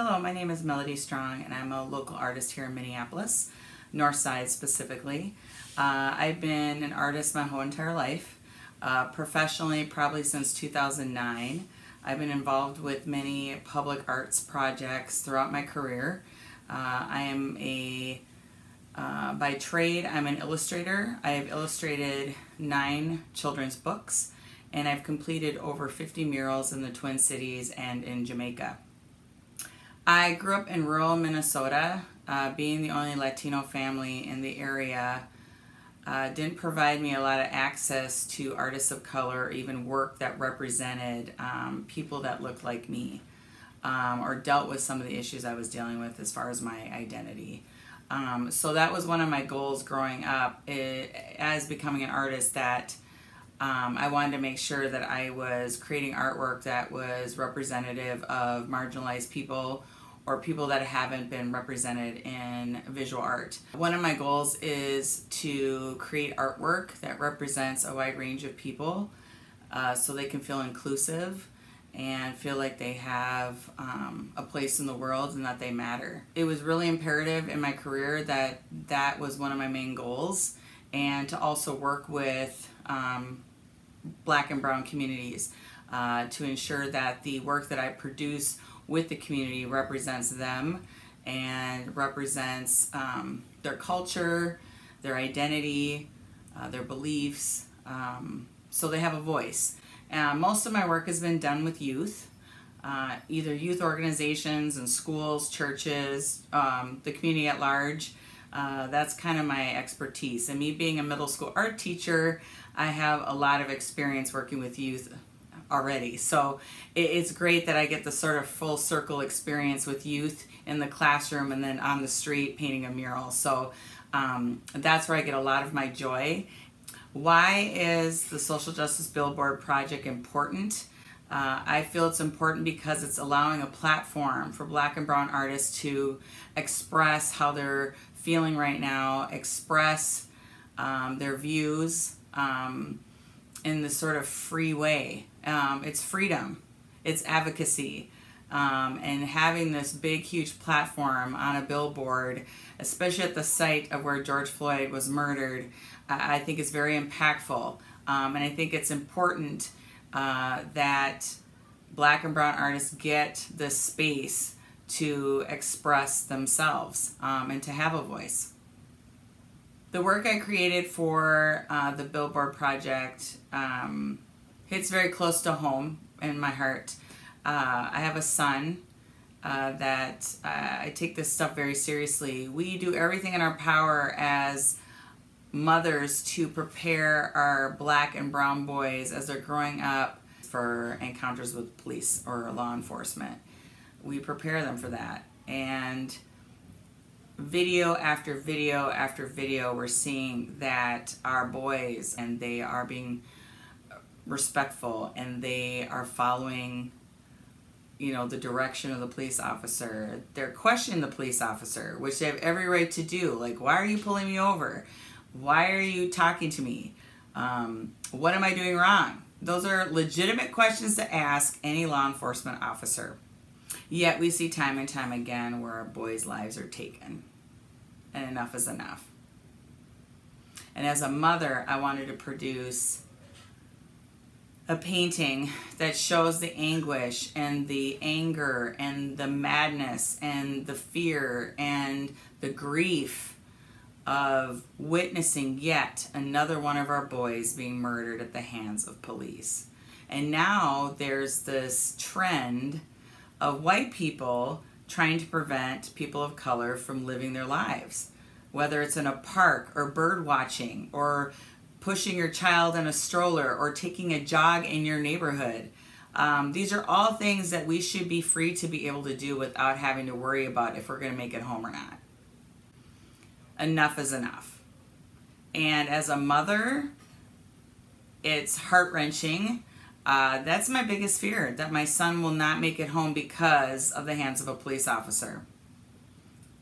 Hello, my name is Melodee Strong and I'm a local artist here in Minneapolis, North Side specifically. I've been an artist my whole entire life, professionally probably since 2009. I've been involved with many public arts projects throughout my career. I am by trade, I'm an illustrator. I have illustrated 9 children's books and I've completed over 50 murals in the Twin Cities and in Jamaica. I grew up in rural Minnesota. Being the only Latino family in the area didn't provide me a lot of access to artists of color or even work that represented people that looked like me or dealt with some of the issues I was dealing with as far as my identity. So that was one of my goals growing up as becoming an artist, that I wanted to make sure that I was creating artwork that was representative of marginalized people or people that haven't been represented in visual art. One of my goals is to create artwork that represents a wide range of people so they can feel inclusive and feel like they have a place in the world and that they matter. It was really imperative in my career that that was one of my main goals, and to also work with Black and brown communities to ensure that the work that I produce with the community represents them and represents their culture, their identity, their beliefs, so they have a voice. Most of my work has been done with youth, either youth organizations and schools, churches, the community at large. That's kind of my expertise. And me being a middle school art teacher, I have a lot of experience working with youth already. So it's great that I get the sort of full circle experience with youth in the classroom and then on the street painting a mural. So that's where I get a lot of my joy. Why is the Social Justice Billboard Project important? I feel it's important because it's allowing a platform for Black and brown artists to express how they're feeling right now, express their views in this sort of free way. It's freedom, it's advocacy, and having this big, huge platform on a billboard, especially at the site of where George Floyd was murdered, I think is very impactful. And I think it's important that Black and brown artists get this space to express themselves and to have a voice. The work I created for the Billboard Project hits very close to home in my heart. I have a son that I take this stuff very seriously. We do everything in our power as mothers to prepare our Black and brown boys as they're growing up for encounters with police or law enforcement. We prepare them for that. And video after video after video, we're seeing that our boys, and they are being respectful and they are following, you know, the direction of the police officer. They're questioning the police officer, which they have every right to do. Like, why are you pulling me over? Why are you talking to me? What am I doing wrong? Those are legitimate questions to ask any law enforcement officer. Yet we see time and time again where our boys' lives are taken. And enough is enough. And as a mother, I wanted to produce a painting that shows the anguish and the anger and the madness and the fear and the grief of witnessing yet another one of our boys being murdered at the hands of police. And now there's this trend of white people trying to prevent people of color from living their lives, whether it's in a park or bird watching or pushing your child in a stroller or taking a jog in your neighborhood. These are all things that we should be free to be able to do without having to worry about if we're going to make it home or not. Enough is enough. And as a mother, it's heart-wrenching. That's my biggest fear, that my son will not make it home because of the hands of a police officer.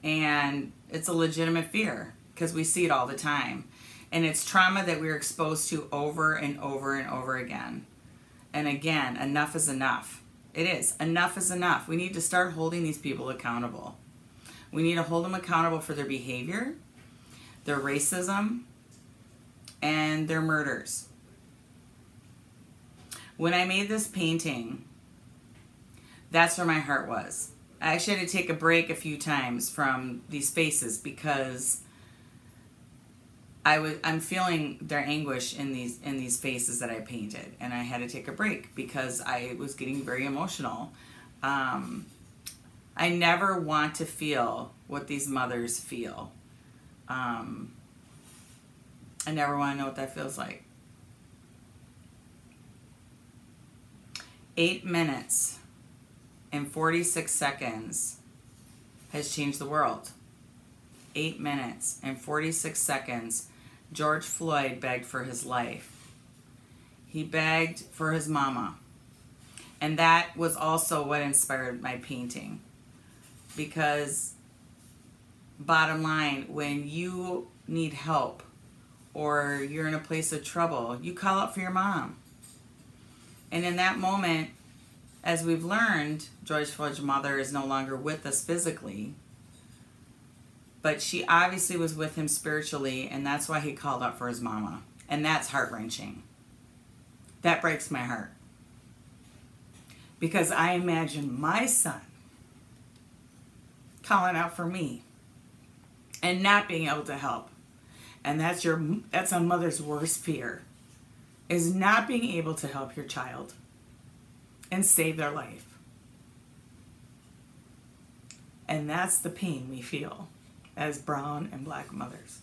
And it's a legitimate fear because we see it all the time. And it's trauma that we're exposed to over and over and over again. And again, enough is enough. It is. Enough is enough. We need to start holding these people accountable. We need to hold them accountable for their behavior, their racism, and their murders. When I made this painting, that's where my heart was. I actually had to take a break a few times from these faces because I'm feeling their anguish in these faces that I painted, and I had to take a break because I was getting very emotional. I never want to feel what these mothers feel. I never want to know what that feels like. 8 minutes and 46 seconds has changed the world. 8 minutes and 46 seconds. George Floyd begged for his life. He begged for his mama. And that was also what inspired my painting. Because, bottom line, when you need help or you're in a place of trouble, you call out for your mom. And in that moment, as we've learned, George Floyd's mother is no longer with us physically, but she obviously was with him spiritually, and that's why he called out for his mama. And that's heart-wrenching. That breaks my heart. Because I imagine my son calling out for me and not being able to help. And that's a mother's worst fear, is not being able to help your child and save their life. And that's the pain we feel as brown and black mothers.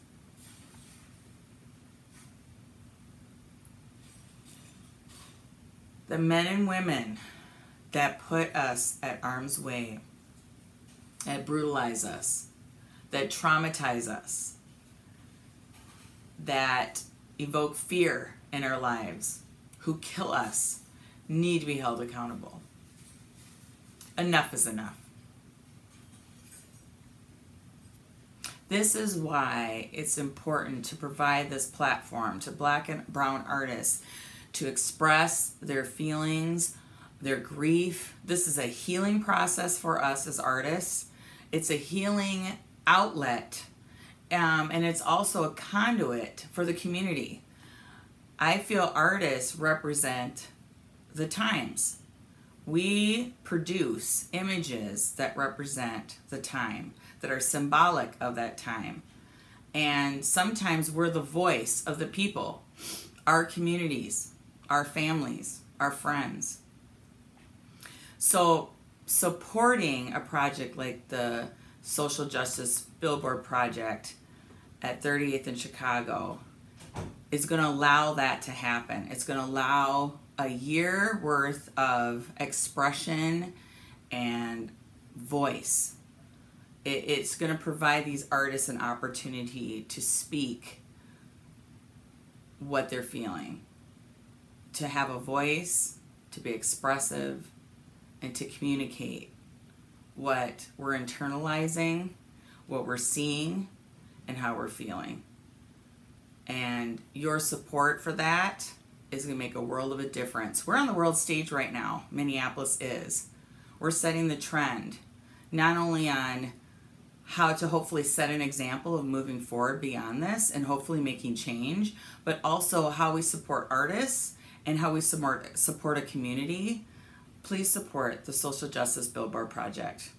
The men and women that put us at arm's way, that brutalize us, that traumatize us, that evoke fear in our lives, who kill us, need to be held accountable. Enough is enough. This is why it's important to provide this platform to black and brown artists to express their feelings, their grief. This is a healing process for us as artists. It's a healing outlet, and it's also a conduit for the community. I feel artists represent the times. We produce images that represent the time, that are symbolic of that time. And sometimes we're the voice of the people, our communities, our families, our friends. So supporting a project like the Social Justice Billboard Project at 38th in Chicago is going to allow that to happen. It's going to allow a year worth of expression and voice. It's going to provide these artists an opportunity to speak what they're feeling, to have a voice, to be expressive, and to communicate what we're internalizing, what we're seeing, and how we're feeling. And your support for that is going to make a world of a difference. We're on the world stage right now. Minneapolis is. We're setting the trend, not only on how to hopefully set an example of moving forward beyond this and hopefully making change, but also how we support artists and how we support a community. Please support the Social Justice Billboard Project.